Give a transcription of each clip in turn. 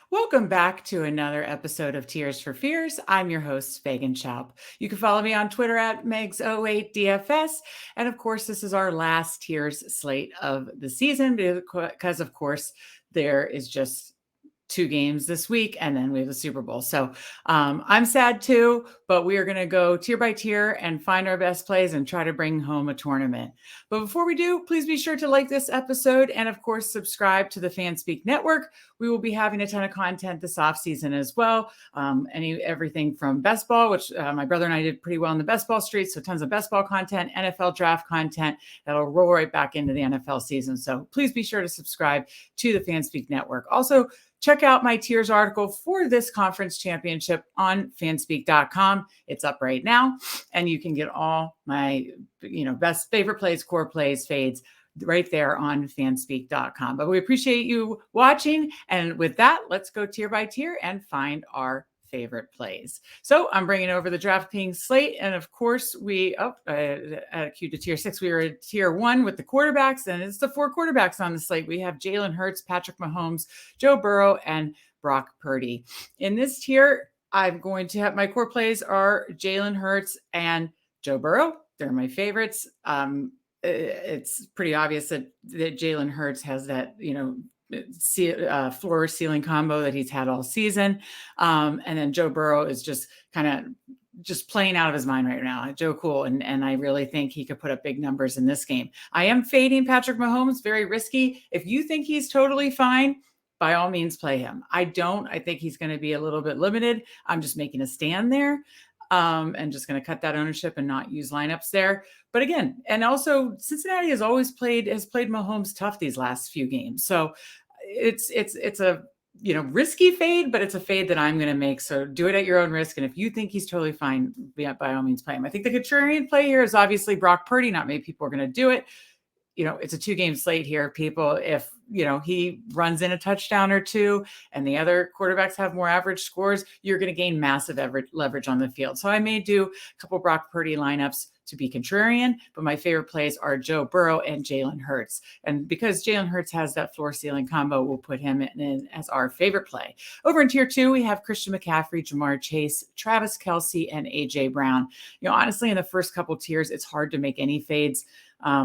Welcome back to another episode of Tears for Fears. I'm your host, Megan Shoup. You can follow me on Twitter at Megs08DFS. And of course, this is our last Tears slate of the season because, of course, there is just 2 games this week, and then we have the Super Bowl. So I'm sad too, but we are going to go tier by tier and find our best plays and try to bring home a tournament. But before we do, please be sure to like this episode and, of course, subscribe to the FanSpeak Network. We will be having a ton of content this offseason as well. Everything from best ball, which my brother and I did pretty well in the best ball street. So tons of best ball content, NFL draft content that'll roll right back into the NFL season. So please be sure to subscribe to the FanSpeak Network. Also, check out my tiers article for this conference championship on fanspeak.com. It's up right now, and you can get all my, best favorite plays, core plays, fades right there on fanspeak.com. But we appreciate you watching. And with that, let's go tier by tier and find our favorite plays. So I'm bringing over the DraftKings slate. And of course, we queue to tier 6. We were at tier 1 with the quarterbacks, and it's the 4 quarterbacks on the slate. We have Jalen Hurts, Patrick Mahomes, Joe Burrow, and Brock Purdy. In this tier, I'm going to have my core plays are Jalen Hurts and Joe Burrow. They're my favorites. It's pretty obvious that Jalen Hurts has that, floor ceiling combo that he's had all season. And then Joe Burrow is just kind of just playing out of his mind right now. Joe Cool. And I really think he could put up big numbers in this game. I am fading Patrick Mahomes, very risky. If you think he's totally fine, by all means play him. I don't. I think he's going to be a little bit limited. I'm just making a stand there. And just going to cut that ownership and not use lineups there. But again, and also Cincinnati has played Mahomes tough these last few games. So it's a, risky fade, but it's a fade that I'm going to make. So do it at your own risk. And if you think he's totally fine, by all means play him. I think the contrarian play here is obviously Brock Purdy. Not many people are going to do it. It's a 2-game slate here, people. If, he runs in a touchdown or 2 and the other quarterbacks have more average scores, you're going to gain massive leverage on the field. So I may do a couple Brock Purdy lineups to be contrarian, but my favorite plays are Joe Burrow and Jalen Hurts. And because Jalen Hurts has that floor ceiling combo, we'll put him in as our favorite play. Over in tier 2, we have Christian McCaffrey, Jamar Chase, Travis Kelce, and AJ Brown. Honestly, in the first couple tiers, it's hard to make any fades.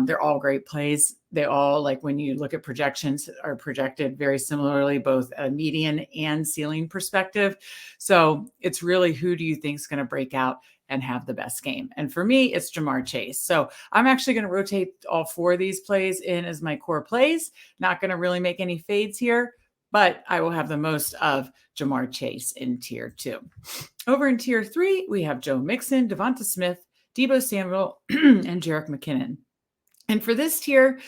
They're all great plays. They all, like when you look at projections, are projected very similarly, both a median and ceiling perspective. So it's really who do you think is going to break out and have the best game? And for me, it's Jamar Chase. So I'm actually going to rotate all 4 of these plays in as my core plays. Not going to really make any fades here, but I will have the most of Jamar Chase in tier 2. Over in tier 3, we have Joe Mixon, Devonta Smith, Deebo Samuel, and Jerick McKinnon. And for this tier,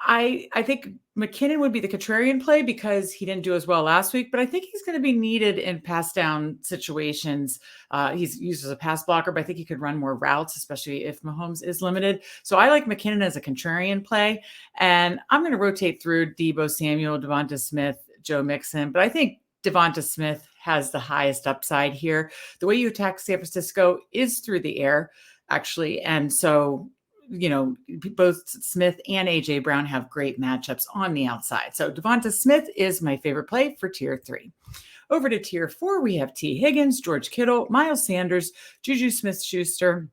I think McKinnon would be the contrarian play because he didn't do as well last week, but I think he's going to be needed in pass down situations. He's used as a pass blocker, but I think he could run more routes, especially if Mahomes is limited. So I like McKinnon as a contrarian play, and I'm going to rotate through Deebo Samuel, Devonta Smith, Joe Mixon, but I think Devonta Smith has the highest upside here. The way you attack San Francisco is through the air, actually, and so both Smith and AJ Brown have great matchups on the outside. So Devonta Smith is my favorite play for tier 3. Over to tier 4, we have T. Higgins, George Kittle, Miles Sanders, Juju Smith-Schuster,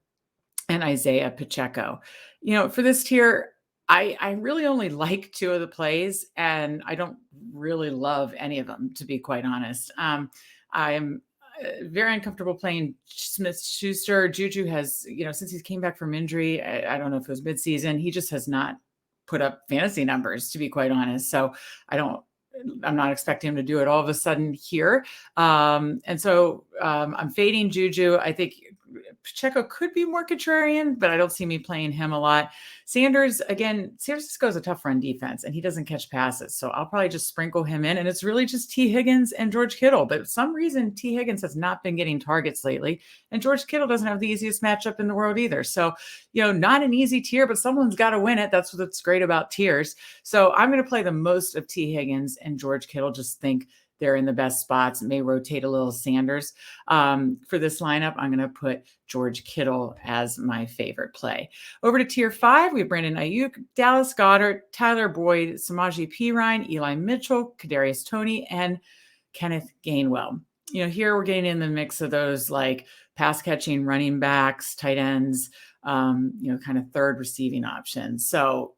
and Isaiah Pacheco. For this tier, I really only like 2 of the plays, and I don't really love any of them, to be quite honest. I am very uncomfortable playing Smith-Schuster. Juju has, since he came back from injury, I don't know if it was midseason, he just has not put up fantasy numbers, to be quite honest. So I'm not expecting him to do it all of a sudden here. And so I'm fading Juju. I think Pacheco could be more contrarian, but I don't see me playing him a lot. Sanders, again, San Francisco is a tough run defense, and he doesn't catch passes. So I'll probably just sprinkle him in, and it's really just T. Higgins and George Kittle. But for some reason, T. Higgins has not been getting targets lately, and George Kittle doesn't have the easiest matchup in the world either. So, not an easy tier, but someone's got to win it. That's what's great about tiers. So I'm going to play the most of T. Higgins and George Kittle. Just think they're in the best spots. May rotate a little Sanders. For this lineup, I'm going to put George Kittle as my favorite play. Over to tier 5, we have Brandon Ayuk, Dallas Goedert, Tyler Boyd, Samaje Perine, Eli Mitchell, Kadarius Toney, and Kenneth Gainwell. Here we're getting in the mix of those like pass catching running backs, tight ends, kind of third receiving options. So,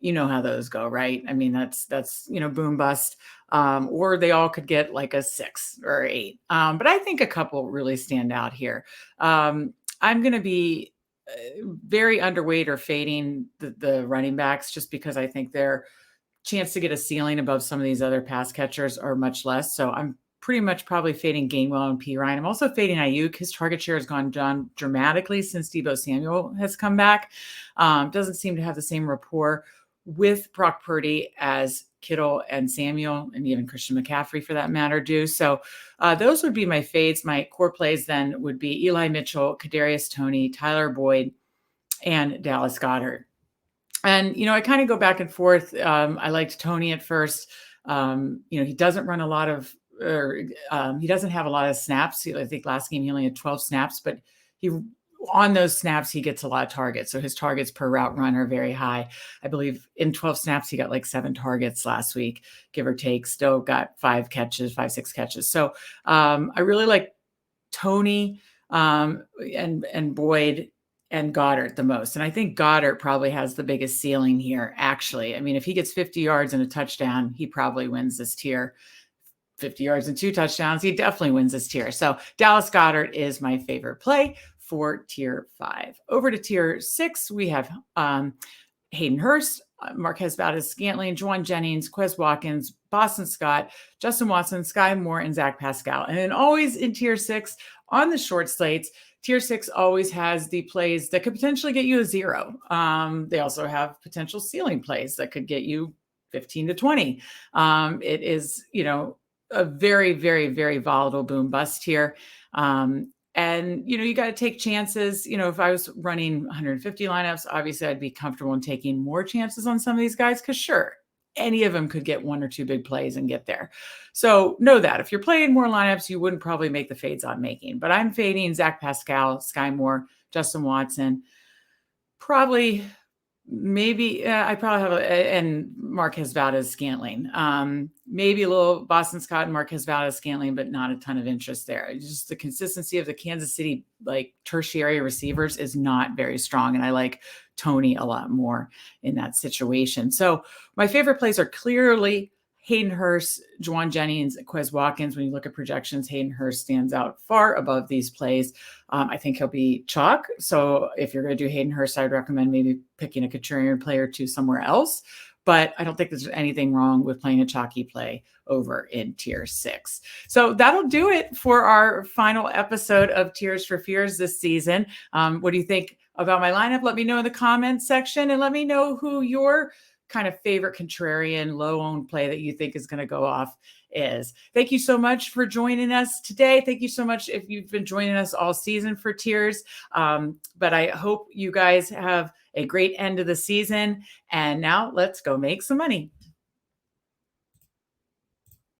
you know how those go, right? I mean, that's boom bust, or they all could get like a 6 or 8. But I think a couple really stand out here. I'm going to be very underweight or fading the running backs just because I think their chance to get a ceiling above some of these other pass catchers are much less. So I'm pretty much probably fading Gainwell and Perine. I'm also fading Ayuk. His target share has gone down dramatically since Deebo Samuel has come back. Doesn't seem to have the same rapport with Brock Purdy as Kittle and Samuel, and even Christian McCaffrey for that matter do. So those would be my fades. My core plays then would be Eli Mitchell, Kadarius Toney, Tyler Boyd, and Dallas Goedert. And, I kind of go back and forth. I liked Toney at first. He doesn't run a lot of, he doesn't have a lot of snaps. I think last game he only had 12 snaps, but on those snaps, he gets a lot of targets. So his targets per route run are very high. I believe in 12 snaps, he got like 7 targets last week, give or take. Still got 5, 6 catches. So I really like Toney and Boyd and Goddard the most. And I think Goddard probably has the biggest ceiling here, actually. I mean, if he gets 50 yards and a touchdown, he probably wins this tier. 50 yards and 2 touchdowns, he definitely wins this tier. So Dallas Goedert is my favorite play for tier 5. Over to tier 6, we have Hayden Hurst, Marquez Valdes-Scantling, Juwan Jennings, Quez Watkins, Boston Scott, Justin Watson, Sky Moore, and Zach Pascal. And then always in tier 6 on the short slates, tier 6 always has the plays that could potentially get you a 0. They also have potential ceiling plays that could get you 15 to 20. It is, a very, very, very volatile boom bust here. And, you got to take chances. If I was running 150 lineups, obviously I'd be comfortable in taking more chances on some of these guys because sure, any of them could get 1 or 2 big plays and get there. So know that if you're playing more lineups, you wouldn't probably make the fades I'm making. But I'm fading Zach Pascal, Sky Moore, Justin Watson, probably maybe I probably have and Marquez Valdes-Scantling. Maybe a little Boston Scott and Marquez Valdes-Scantling, but not a ton of interest there. Just the consistency of the Kansas City like tertiary receivers is not very strong, and I like Toney a lot more in that situation. So my favorite plays are clearly Hayden Hurst, Juwan Jennings, Quez Watkins. When you look at projections, Hayden Hurst stands out far above these plays. I think he'll be chalk. So if you're going to do Hayden Hurst, I'd recommend maybe picking a contrarian play or 2 somewhere else. But I don't think there's anything wrong with playing a chalky play over in tier 6. So that'll do it for our final episode of Tears for Fears this season. What do you think about my lineup? Let me know in the comments section, and let me know who your kind of favorite contrarian low-owned play that you think is going to go off is. Thank you so much for joining us today. Thank you so much if you've been joining us all season for Tiers. But I hope you guys have a great end of the season. And now let's go make some money.